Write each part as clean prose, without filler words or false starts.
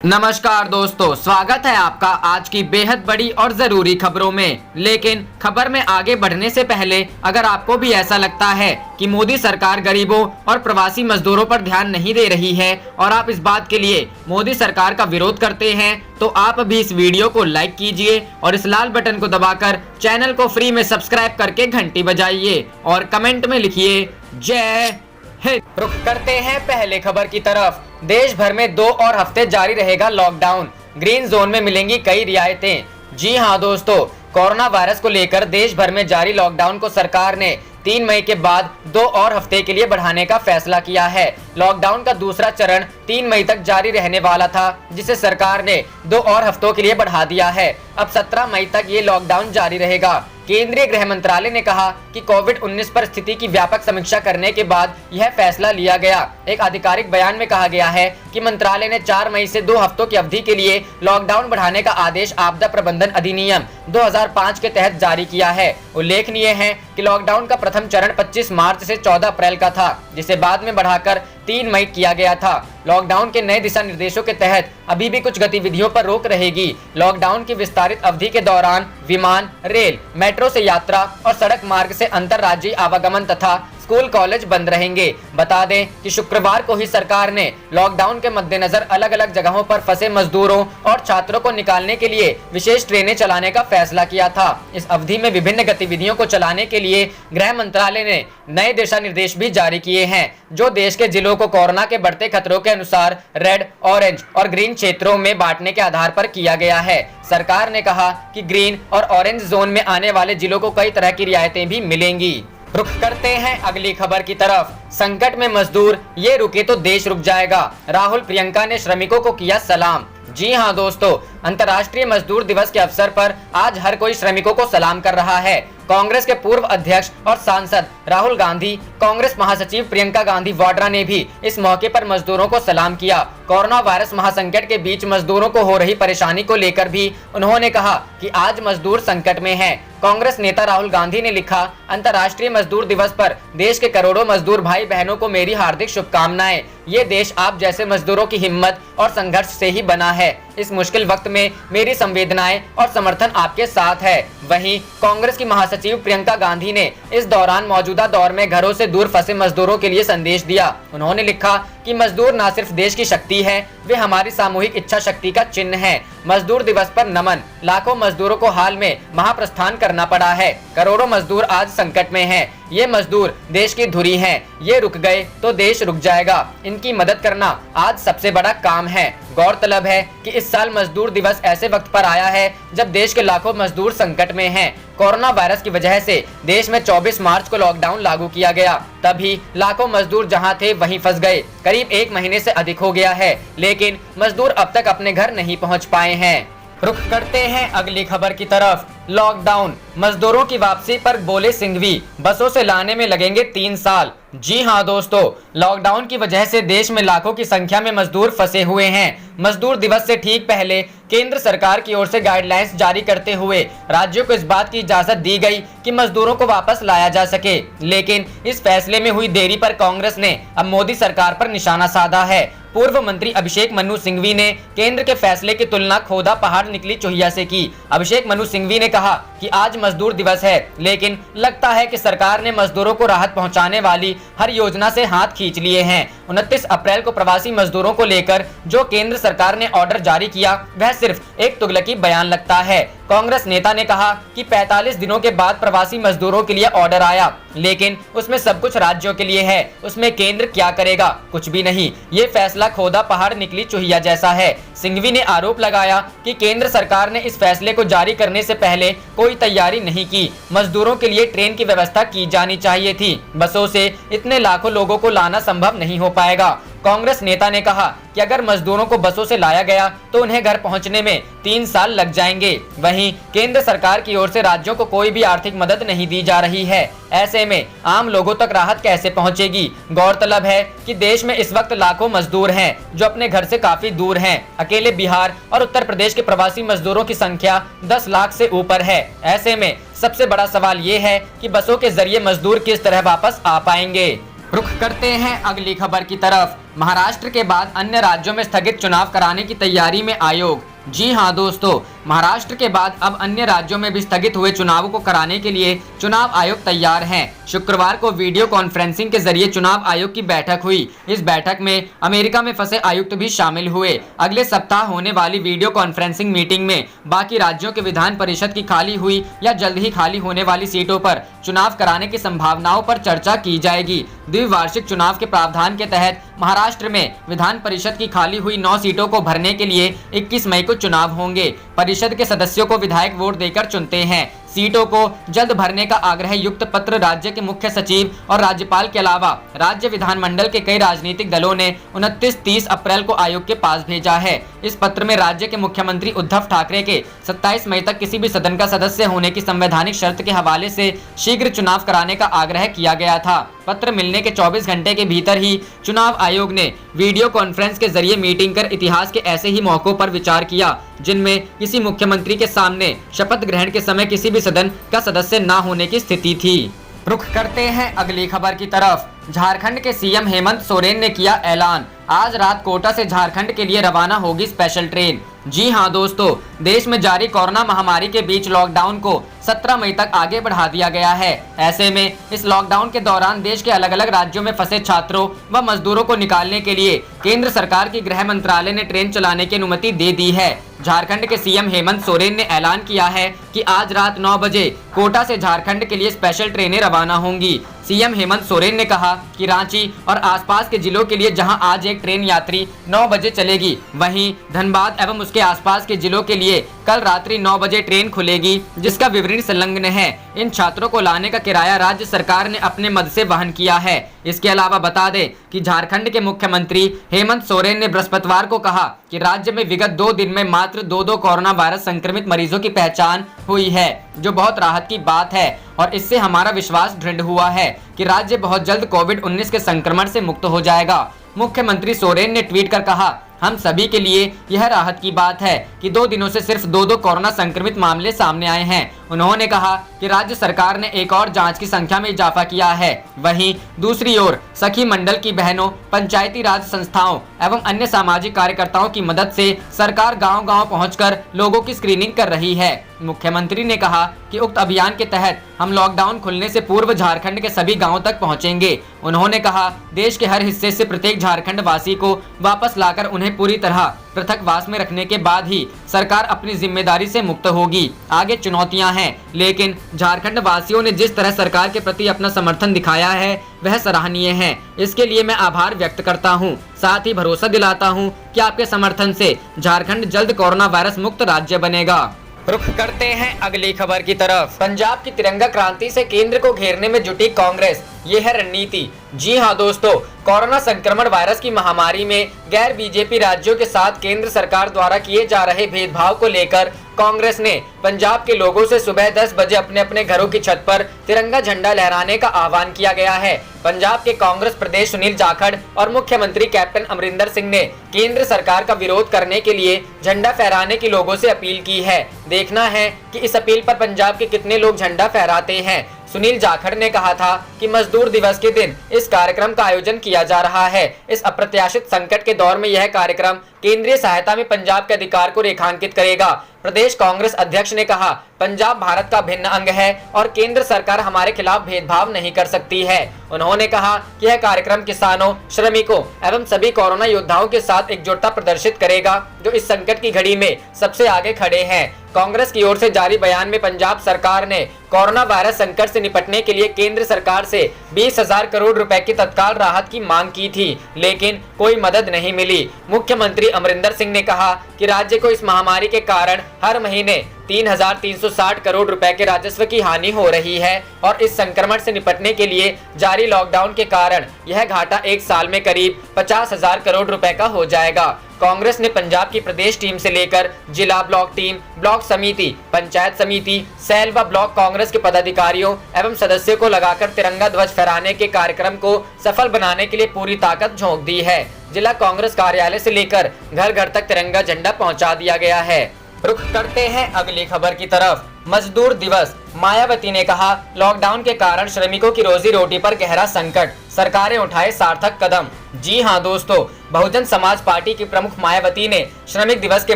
नमस्कार दोस्तों, स्वागत है आपका आज की बेहद बड़ी और जरूरी खबरों में। लेकिन खबर में आगे बढ़ने से पहले अगर आपको भी ऐसा लगता है कि मोदी सरकार गरीबों और प्रवासी मजदूरों पर ध्यान नहीं दे रही है और आप इस बात के लिए मोदी सरकार का विरोध करते हैं, तो आप भी इस वीडियो को लाइक कीजिए और इस लाल बटन को दबाकर चैनल को फ्री में सब्सक्राइब करके घंटी बजाइए और कमेंट में लिखिए जय हिंद। रुक करते हैं पहले खबर की तरफ। देश भर में 2 और हफ्ते जारी रहेगा लॉकडाउन। ग्रीन जोन में मिलेंगी कई रियायतें। जी हां दोस्तों, कोरोना वायरस को लेकर देश भर में जारी लॉकडाउन को सरकार ने 3 मई के बाद 2 और हफ्ते के लिए बढ़ाने का फैसला किया है। लॉकडाउन का दूसरा चरण 3 मई तक जारी रहने वाला था, जिसे सरकार ने 2 और हफ्तों के लिए बढ़ा दिया है। अब 17 मई तक ये लॉकडाउन जारी रहेगा। केंद्रीय गृह मंत्रालय ने कहा कि कोविड-19 पर स्थिति की व्यापक समीक्षा करने के बाद यह फैसला लिया गया। एक आधिकारिक बयान में कहा गया है कि मंत्रालय ने 4 मई से 2 हफ्तों की अवधि के लिए लॉकडाउन बढ़ाने का आदेश आपदा प्रबंधन अधिनियम 2005 के तहत जारी किया है। उल्लेखनीय है कि लॉकडाउन का प्रथम चरण 25 मार्च से 14 अप्रैल का था, जिसे बाद में बढ़ाकर 3 मई किया गया था। लॉकडाउन के नए दिशा निर्देशों के तहत अभी भी कुछ गतिविधियों पर रोक रहेगी। लॉकडाउन की विस्तारित अवधि के दौरान विमान, रेल, मेट्रो से यात्रा और सड़क मार्ग से अंतरराज्यीय आवागमन तथा स्कूल कॉलेज बंद रहेंगे। बता दें कि शुक्रवार को ही सरकार ने लॉकडाउन के मद्देनजर अलग अलग जगहों पर फंसे मजदूरों और छात्रों को निकालने के लिए विशेष ट्रेनें चलाने का फैसला किया था। इस अवधि में विभिन्न गतिविधियों को चलाने के लिए गृह मंत्रालय ने नए दिशा निर्देश भी जारी किए हैं, जो देश के जिलों को कोरोना के बढ़ते खतरों के अनुसार रेड, ऑरेंज और ग्रीन क्षेत्रों में बांटने के आधार पर किया गया है। सरकार ने कहा कि ग्रीन और ऑरेंज जोन में आने वाले जिलों को कई तरह की रियायतें भी मिलेंगी। रुख करते हैं अगली खबर की तरफ। संकट में मजदूर, ये रुके तो देश रुक जाएगा। राहुल प्रियंका ने श्रमिकों को किया सलाम। जी हां दोस्तों, अंतर्राष्ट्रीय मजदूर दिवस के अवसर पर आज हर कोई श्रमिकों को सलाम कर रहा है। कांग्रेस के पूर्व अध्यक्ष और सांसद राहुल गांधी, कांग्रेस महासचिव प्रियंका गांधी वाड्रा ने भी इस मौके पर मजदूरों को सलाम किया। कोरोना वायरस महासंकट के बीच मजदूरों को हो रही परेशानी को लेकर भी उन्होंने कहा कि आज मजदूर संकट में हैं। कांग्रेस नेता राहुल गांधी ने लिखा, अंतर्राष्ट्रीय मजदूर दिवस पर देश के करोड़ों मजदूर भाई बहनों को मेरी हार्दिक शुभकामनाएं। ये देश आप जैसे मजदूरों की हिम्मत और संघर्ष से ही बना है। इस मुश्किल वक्त में मेरी संवेदनाएं और समर्थन आपके साथ है। वहीं कांग्रेस की महासचिव प्रियंका गांधी ने इस दौरान मौजूदा दौर में घरों से दूर फंसे मजदूरों के लिए संदेश दिया। उन्होंने लिखा कि मजदूर न सिर्फ देश की शक्ति है, वे हमारी सामूहिक इच्छा शक्ति का चिन्ह है। मजदूर दिवस पर नमन। लाखों मजदूरों को हाल में महाप्रस्थान करना पड़ा है। करोड़ों मजदूर आज संकट में हैं। ये मजदूर देश की धुरी हैं। ये रुक गए तो देश रुक जाएगा। इनकी मदद करना आज सबसे बड़ा काम है। गौरतलब है कि इस साल मजदूर दिवस ऐसे वक्त पर आया है जब देश के लाखों मजदूर संकट में हैं। कोरोना वायरस की वजह से देश में 24 मार्च को लॉकडाउन लागू किया गया। तभी लाखों मजदूर जहां थे वहीं फंस गए। करीब 1 महीने से अधिक हो गया है, लेकिन मजदूर अब तक अपने घर नहीं पहुंच पाए हैं। रुख करते हैं अगली खबर की तरफ। लॉकडाउन, मजदूरों की वापसी पर बोले सिंघवी, बसों से लाने में लगेंगे 3 साल। जी हां दोस्तों, लॉकडाउन की वजह से देश में लाखों की संख्या में मजदूर फंसे हुए हैं। मजदूर दिवस से ठीक पहले केंद्र सरकार की ओर से गाइडलाइंस जारी करते हुए राज्यों को इस बात की इजाजत दी गई कि मजदूरों को वापस लाया जा सके। लेकिन इस फैसले में हुई देरी पर कांग्रेस ने अब मोदी सरकार पर निशाना साधा है। पूर्व मंत्री अभिषेक मनु सिंघवी ने केंद्र के फैसले की तुलना खोदा पहाड़ निकली चुहिया से की। अभिषेक मनु सिंघवी ने कहा कि आज मजदूर दिवस है, लेकिन लगता है कि सरकार ने मजदूरों को राहत पहुंचाने वाली हर योजना से हाथ खींच लिए हैं। 29 अप्रैल को प्रवासी मजदूरों को लेकर जो केंद्र सरकार ने ऑर्डर जारी किया, वह सिर्फ एक तुगलकी बयान लगता है। कांग्रेस नेता ने कहा कि 45 दिनों के बाद प्रवासी मजदूरों के लिए ऑर्डर आया, लेकिन उसमें सब कुछ राज्यों के लिए है। उसमें केंद्र क्या करेगा? कुछ भी नहीं। ये फैसला खोदा पहाड़ निकली चुहिया जैसा है। सिंघवी ने आरोप लगाया कि केंद्र सरकार ने इस फैसले को जारी करने से पहले कोई तैयारी नहीं की। मजदूरों के लिए ट्रेन की व्यवस्था की जानी चाहिए थी। बसों से इतने लाखों लोगों को लाना संभव नहीं हो पाएगा। कांग्रेस नेता ने कहा कि अगर मजदूरों को बसों से लाया गया तो उन्हें घर पहुंचने में 3 साल लग जाएंगे। वहीं केंद्र सरकार की ओर से राज्यों को कोई भी आर्थिक मदद नहीं दी जा रही है। ऐसे में आम लोगों तक राहत कैसे पहुंचेगी? गौरतलब है कि देश में इस वक्त लाखों मजदूर हैं जो अपने घर से काफी दूर हैं। अकेले बिहार और उत्तर प्रदेश के प्रवासी मजदूरों की संख्या 10 लाख से ऊपर है। ऐसे में सबसे बड़ा सवाल ये है कि बसों के जरिए मजदूर किस तरह वापस आ पाएंगे। रुख करते हैं अगली खबर की तरफ। महाराष्ट्र के बाद अन्य राज्यों में स्थगित चुनाव कराने की तैयारी में आयोग। जी हां दोस्तों, महाराष्ट्र के बाद अब अन्य राज्यों में भी स्थगित हुए चुनावों को कराने के लिए चुनाव आयोग तैयार है। शुक्रवार को वीडियो कॉन्फ्रेंसिंग के जरिए चुनाव आयोग की बैठक हुई। इस बैठक में अमेरिका में फंसे आयुक्त भी शामिल हुए। अगले सप्ताह होने वाली वीडियो कॉन्फ्रेंसिंग मीटिंग में बाकी राज्यों के विधान परिषद की खाली हुई या जल्द ही खाली होने वाली सीटों पर चुनाव कराने की संभावनाओं पर चर्चा की जाएगी। द्विवार्षिक चुनाव के प्रावधान के तहत महाराष्ट्र में विधान परिषद की खाली हुई 9 सीटों को भरने के लिए 21 मई को चुनाव होंगे। परिषद के सदस्यों को विधायक वोट देकर चुनते हैं। सीटों को जल्द भरने का आग्रह युक्त पत्र राज्य के मुख्य सचिव और राज्यपाल के अलावा राज्य विधानमंडल के कई राजनीतिक दलों ने 29-30 अप्रैल को आयोग के पास भेजा है। इस पत्र में राज्य के मुख्यमंत्री उद्धव ठाकरे के 27 मई तक किसी भी सदन का सदस्य होने की संवैधानिक शर्त के हवाले से शीघ्र चुनाव कराने का आग्रह किया गया था। पत्र मिलने के 24 घंटे के भीतर ही चुनाव आयोग ने वीडियो कॉन्फ्रेंस के जरिए मीटिंग कर इतिहास के ऐसे ही मौकों पर विचार किया जिनमें किसी मुख्यमंत्री के सामने शपथ ग्रहण के समय किसी भी सदन का सदस्य न होने की स्थिति थी। रुख करते हैं अगली खबर की तरफ। झारखंड के सीएम हेमंत सोरेन ने किया ऐलान, आज रात कोटा से झारखंड के लिए रवाना होगी स्पेशल ट्रेन। जी हां दोस्तों, देश में जारी कोरोना महामारी के बीच लॉकडाउन को 17 मई तक आगे बढ़ा दिया गया है। ऐसे में इस लॉकडाउन के दौरान देश के अलग अलग राज्यों में फंसे छात्रों व मजदूरों को निकालने के लिए केंद्र सरकार की गृह मंत्रालय ने ट्रेन चलाने की अनुमति दे दी है। झारखंड के सीएम हेमंत सोरेन ने ऐलान किया है कि आज रात 9 बजे कोटा से झारखंड के लिए स्पेशल ट्रेनें रवाना होंगी। सीएम हेमंत सोरेन ने कहा कि रांची और आसपास के जिलों के लिए जहां आज एक ट्रेन यात्री 9 बजे चलेगी, वहीं धनबाद एवं उसके आसपास के जिलों के लिए कल रात्रि 9 बजे ट्रेन खुलेगी, जिसका विवरण संलग्न है। इन छात्रों को लाने का किराया राज्य सरकार ने अपने मद से वहन किया है। इसके अलावा बता दें कि झारखंड के मुख्यमंत्री हेमंत सोरेन ने बृहस्पतिवार को कहा कि राज्य में विगत 2 दिन में मात्र 2 कोरोना वायरस संक्रमित मरीजों की पहचान हुई है, जो बहुत राहत की बात है और इससे हमारा विश्वास दृढ़ हुआ है कि राज्य बहुत जल्द कोविड-19 के संक्रमण से मुक्त हो जाएगा। मुख्यमंत्री सोरेन ने ट्वीट कर कहा, हम सभी के लिए यह राहत की बात है कि 2 दिनों से सिर्फ 2 कोरोना संक्रमित मामले सामने आए हैं। उन्होंने कहा कि राज्य सरकार ने एक और जांच की संख्या में इजाफा किया है। वहीं दूसरी ओर सखी मंडल की बहनों, पंचायती राज संस्थाओं एवं अन्य सामाजिक कार्यकर्ताओं की मदद से सरकार गांव-गांव पहुंचकर लोगों की स्क्रीनिंग कर रही है। मुख्यमंत्री ने कहा कि उक्त अभियान के तहत हम लॉकडाउन खुलने से पूर्व झारखंड के सभी गाँवों तक पहुँचेंगे। उन्होंने कहा, देश के हर हिस्से से प्रत्येक झारखंड वासी को वापस लाकर उन्हें पूरी तरह पृथकवास में रखने के बाद ही सरकार अपनी जिम्मेदारी से मुक्त होगी। आगे चुनौतियां हैं, लेकिन झारखंड वासियों ने जिस तरह सरकार के प्रति अपना समर्थन दिखाया है वह सराहनीय है। इसके लिए मैं आभार व्यक्त करता हूं। साथ ही भरोसा दिलाता हूं कि आपके समर्थन से झारखंड जल्द कोरोना वायरस मुक्त राज्य बनेगा। रुख करते हैं अगली खबर की तरफ। पंजाब की तिरंगा क्रांति से केंद्र को घेरने में जुटी कांग्रेस, ये है रणनीति। जी हां दोस्तों, कोरोना संक्रमण वायरस की महामारी में गैर बीजेपी राज्यों के साथ केंद्र सरकार द्वारा किए जा रहे भेदभाव को लेकर कांग्रेस ने पंजाब के लोगों से सुबह 10 बजे अपने अपने घरों की छत पर तिरंगा झंडा लहराने का आह्वान किया गया है। पंजाब के कांग्रेस प्रदेश सुनील जाखड़ और मुख्यमंत्री कैप्टन अमरिंदर सिंह ने केंद्र सरकार का विरोध करने के लिए झंडा फहराने की लोगों से अपील की है। देखना है कि इस अपील पर पंजाब के कितने लोग झंडा फहराते हैं। सुनील जाखड़ ने कहा था कि मजदूर दिवस के दिन इस कार्यक्रम का आयोजन किया जा रहा है। इस अप्रत्याशित संकट के दौर में यह कार्यक्रम केंद्रीय सहायता में पंजाब के अधिकार को रेखांकित करेगा। प्रदेश कांग्रेस अध्यक्ष ने कहा, पंजाब भारत का भिन्न अंग है और केंद्र सरकार हमारे खिलाफ भेदभाव नहीं कर सकती है। उन्होंने कहा कि यह कार्यक्रम किसानों, श्रमिकों एवं सभी कोरोना योद्धाओं के साथ एकजुटता प्रदर्शित करेगा, जो इस संकट की घड़ी में सबसे आगे खड़े हैं। कांग्रेस की ओर से जारी बयान में पंजाब सरकार ने कोरोना वायरस संकट से निपटने के लिए केंद्र सरकार से 20,000 करोड़ रुपए की तत्काल राहत की मांग की थी, लेकिन कोई मदद नहीं मिली। मुख्यमंत्री अमरिंदर सिंह ने कहा कि राज्य को इस महामारी के कारण हर महीने 3,360 करोड़ रुपए के राजस्व की हानि हो रही है और इस संक्रमण से निपटने के लिए जारी लॉकडाउन के कारण यह घाटा 1 साल में करीब 50,000 करोड़ रुपए का हो जाएगा। कांग्रेस ने पंजाब की प्रदेश टीम से लेकर जिला, ब्लॉक टीम, ब्लॉक समिति, पंचायत समिति, सेल व ब्लॉक कांग्रेस के पदाधिकारियों एवं सदस्यों को लगाकर तिरंगा ध्वज फहराने के कार्यक्रम को सफल बनाने के लिए पूरी ताकत झोंक दी है। जिला कांग्रेस कार्यालय से लेकर घर घर तक तिरंगा झंडा पहुंचा दिया गया है। रुख करते हैं अगली खबर की तरफ। मजदूर दिवस। मायावती ने कहा, लॉकडाउन के कारण श्रमिकों की रोजी रोटी पर गहरा संकट, सरकारें उठाए सार्थक कदम। जी हां दोस्तों, बहुजन समाज पार्टी की प्रमुख मायावती ने श्रमिक दिवस के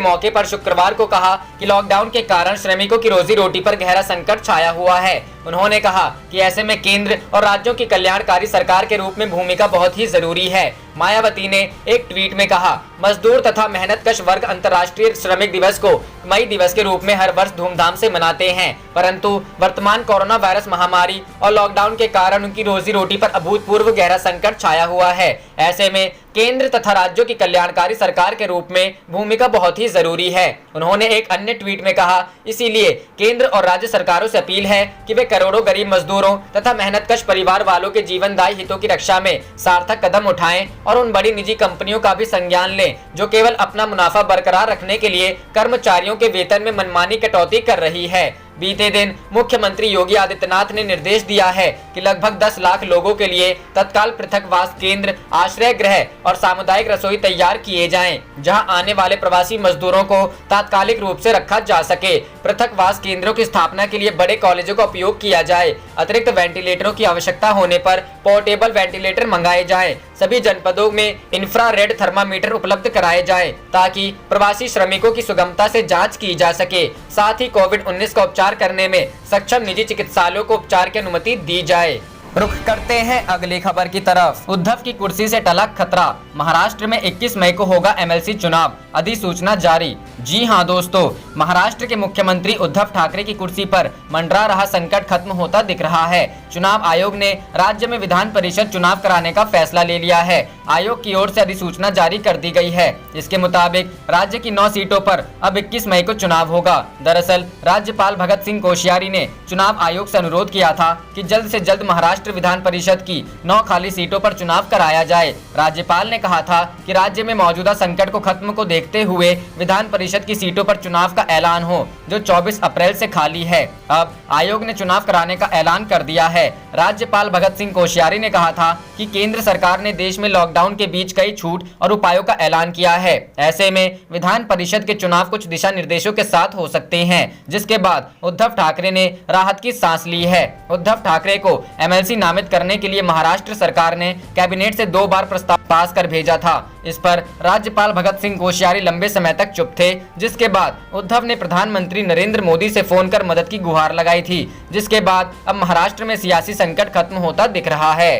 मौके पर शुक्रवार को कहा कि लॉकडाउन के कारण श्रमिकों की रोजी रोटी पर गहरा संकट छाया हुआ है। उन्होंने कहा कि ऐसे में केंद्र और राज्यों की कल्याणकारी सरकार के रूप में भूमिका बहुत ही जरूरी है। मायावती ने एक ट्वीट में कहा, मजदूर तथा मेहनतकश वर्ग अंतर्राष्ट्रीय श्रमिक दिवस को मई दिवस के रूप में हर वर्ष धूमधाम से मनाते हैं, परंतु वर्तमान कोरोना वायरस महामारी और लॉकडाउन के कारण उनकी रोजी रोटी पर अभूतपूर्व गहरा संकट छाया हुआ है। ऐसे में केंद्र तथा राज्यों की कल्याणकारी सरकार के रूप में भूमिका बहुत ही जरूरी है। उन्होंने एक अन्य ट्वीट में कहा, इसीलिए केंद्र और राज्य सरकारों से अपील है कि वे करोड़ों गरीब मजदूरों तथा मेहनतकश परिवार वालों के जीवनदायी हितों की रक्षा में सार्थक कदम उठाएं और उन बड़ी निजी कंपनियों का भी संज्ञान लें जो केवल अपना मुनाफा बरकरार रखने के लिए कर्मचारियों के वेतन में मनमानी कटौती कर रही है। बीते दिन मुख्यमंत्री योगी आदित्यनाथ ने निर्देश दिया है कि लगभग 10 लाख लोगों के लिए तत्काल पृथकवास केंद्र, आश्रय गृह और सामुदायिक रसोई तैयार किए जाएं, जहां आने वाले प्रवासी मजदूरों को तात्कालिक रूप से रखा जा सके। पृथकवास केंद्रों की स्थापना के लिए बड़े कॉलेजों का उपयोग किया जाए। अतिरिक्त वेंटिलेटरों की आवश्यकता होने पर पोर्टेबल वेंटिलेटर मंगाए जाएं। सभी जनपदों में इंफ्रारेड थर्मामीटर उपलब्ध कराए जाएं, ताकि प्रवासी श्रमिकों की सुगमता से जांच की जा सके। साथ ही कोविड-19 का उपचार करने में सक्षम निजी चिकित्सालयों को उपचार की अनुमति दी जाए। रुख करते हैं अगली खबर की तरफ। उद्धव की कुर्सी से टला खतरा, महाराष्ट्र में 21 मई को होगा एमएलसी चुनाव, अधिसूचना जारी। जी हां दोस्तों, महाराष्ट्र के मुख्यमंत्री उद्धव ठाकरे की कुर्सी पर मंडरा रहा संकट खत्म होता दिख रहा है। चुनाव आयोग ने राज्य में विधान परिषद चुनाव कराने का फैसला ले लिया है। आयोग की ओर से अधिसूचना जारी कर दी गई है। इसके मुताबिक राज्य की 9 सीटों पर अब 21 मई को चुनाव होगा। दरअसल राज्यपाल भगत सिंह कोश्यारी ने चुनाव आयोग से अनुरोध किया था कि जल्द से जल्द महाराष्ट्र विधान परिषद की 9 खाली सीटों पर चुनाव कराया जाए। राज्यपाल ने कहा था कि राज्य में मौजूदा संकट को खत्म को देखते हुए विधान परिषद की सीटों पर चुनाव का ऐलान हो, जो 24 अप्रैल से खाली है। अब आयोग ने चुनाव कराने का ऐलान कर दिया है। राज्यपाल भगत सिंह कोश्यारी ने कहा था कि केंद्र सरकार ने देश में लॉकडाउन के बीच कई छूट और उपायों का ऐलान किया है। ऐसे में विधान परिषद के चुनाव कुछ दिशा निर्देशों के साथ हो सकते हैं, जिसके बाद उद्धव ठाकरे ने राहत की सांस ली है। उद्धव ठाकरे को एमएलसी नामित करने के लिए महाराष्ट्र सरकार ने कैबिनेट से 2 बार प्रस्ताव पास कर भेजा था। इस पर राज्यपाल भगत सिंह कोश्यारी लंबे समय तक चुप थे, जिसके बाद उद्धव ने प्रधानमंत्री नरेंद्र मोदी से फोन कर मदद की गुहार लगाई थी, जिसके बाद अब महाराष्ट्र में सियासी संकट खत्म होता दिख रहा है।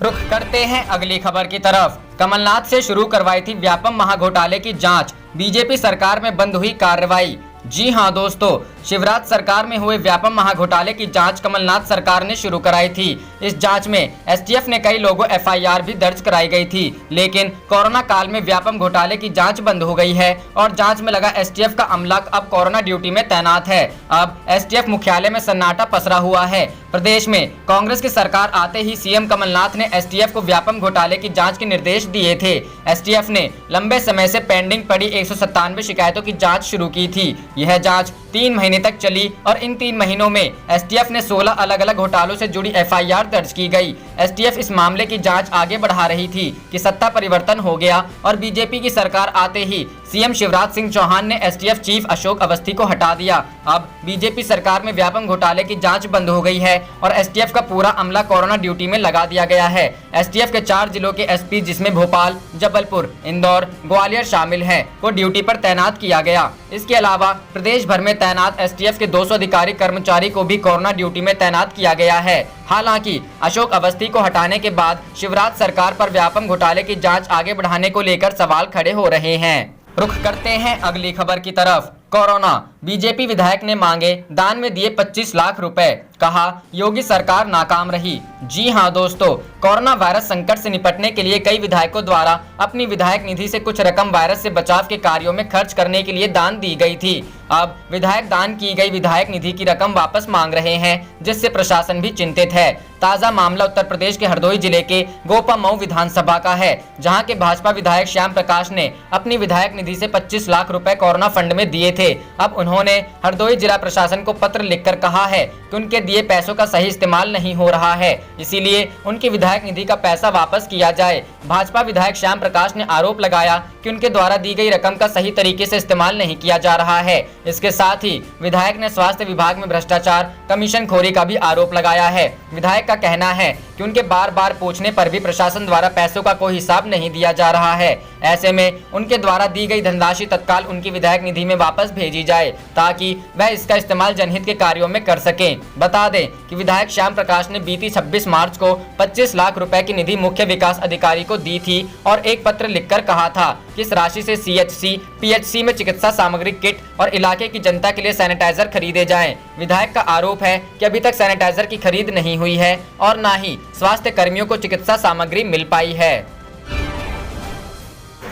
रुख करते हैं अगली खबर की तरफ। कमलनाथ से शुरू करवाई थी व्यापम महाघोटाले की जांच, बीजेपी सरकार में बंद हुई कार्रवाई। जी हां दोस्तों, शिवराज सरकार में हुए व्यापम महाघोटाले की जांच कमलनाथ सरकार ने शुरू कराई थी। इस जांच में एसटीएफ ने कई लोगों एफआईआर भी दर्ज कराई गई थी, लेकिन कोरोना काल में व्यापम घोटाले की जांच बंद हो गई है और जांच में लगा एसटीएफ का अमला अब कोरोना ड्यूटी में तैनात है। अब एसटीएफ मुख्यालय में सन्नाटा पसरा हुआ है। प्रदेश में कांग्रेस की सरकार आते ही सीएम कमलनाथ ने एसटीएफ को व्यापम घोटाले की जांच के निर्देश दिए थे। एसटीएफ ने लंबे समय से पेंडिंग पड़ी 197 शिकायतों की जांच शुरू की थी। यह जांच 3 महीने तक चली और इन 3 महीनों में एसटीएफ ने 16 अलग अलग घोटालों से जुड़ी एफआईआर दर्ज की गई। एसटीएफ इस मामले की जांच आगे बढ़ा रही थी कि सत्ता परिवर्तन हो गया और बीजेपी की सरकार आते ही सीएम शिवराज सिंह चौहान ने एसटीएफ चीफ अशोक अवस्थी को हटा दिया। अब बीजेपी सरकार में व्यापम घोटाले की जांच बंद हो गई है और एसटीएफ का पूरा अमला कोरोना ड्यूटी में लगा दिया गया है। एसटीएफ के 4 जिलों के एसपी, जिसमें भोपाल, जबलपुर, इंदौर, ग्वालियर शामिल हैं, को ड्यूटी पर तैनात किया गया। इसके अलावा प्रदेश भर में तैनात एसटीएफ के 200 अधिकारी कर्मचारी को भी कोरोना ड्यूटी में तैनात किया गया है। हालांकि अशोक अवस्थी को हटाने के बाद शिवराज सरकार पर व्यापम घोटाले की जांच आगे बढ़ाने को लेकर सवाल खड़े हो रहे हैं। रुख करते हैं अगली खबर की तरफ। कोरोना, बीजेपी विधायक ने मांगे दान में दिए 25 लाख रुपए, कहा योगी सरकार नाकाम रही। जी हां दोस्तों, कोरोना वायरस संकट से निपटने के लिए कई विधायकों द्वारा अपनी विधायक निधि से कुछ रकम वायरस से बचाव के कार्यों में खर्च करने के लिए दान दी गई थी। अब विधायक दान की गई विधायक निधि की रकम वापस मांग रहे हैं, जिससे प्रशासन भी चिंतित है। ताजा मामला उत्तर प्रदेश के हरदोई जिले के गोपामऊ विधानसभा का है, जहां के भाजपा विधायक श्याम प्रकाश ने अपनी विधायक निधि से 25 लाख रुपए कोरोना फंड में दिए थे। अब उन्होंने हरदोई जिला प्रशासन को पत्र लिखकर कहा है कि उनके दिए पैसों का सही इस्तेमाल नहीं हो रहा है, इसीलिए उनकी विधायक निधि का पैसा वापस किया जाए। भाजपा विधायक श्याम प्रकाश ने आरोप लगाया कि कि उनके द्वारा दी गई रकम का सही तरीके से इस्तेमाल नहीं किया जा रहा है। इसके साथ ही विधायक ने स्वास्थ्य विभाग में भ्रष्टाचार, कमीशनखोरी का भी आरोप लगाया है। विधायक का कहना है कि उनके बार बार पूछने पर भी प्रशासन द्वारा पैसों का कोई हिसाब नहीं दिया जा रहा है। ऐसे में उनके द्वारा दी गई धनराशि तत्काल उनकी विधायक निधि में वापस भेजी जाए ताकि वह इसका इस्तेमाल जनहित के कार्यों में कर सकें। बता दें कि विधायक श्याम प्रकाश ने बीती 26 मार्च को 25 लाख रुपए की निधि मुख्य विकास अधिकारी को दी थी और एक पत्र लिखकर कहा था कि इस राशि से CHC, PHC में चिकित्सा सामग्री किट और इलाके की जनता के लिए सैनिटाइजर खरीदे जाएं। विधायक का आरोप है कि अभी तक सैनिटाइजर की खरीद नहीं हुई है और न ही स्वास्थ्य कर्मियों को चिकित्सा सामग्री मिल पाई है।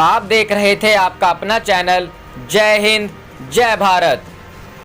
आप देख रहे थे आपका अपना चैनल जय हिंद, जय भारत।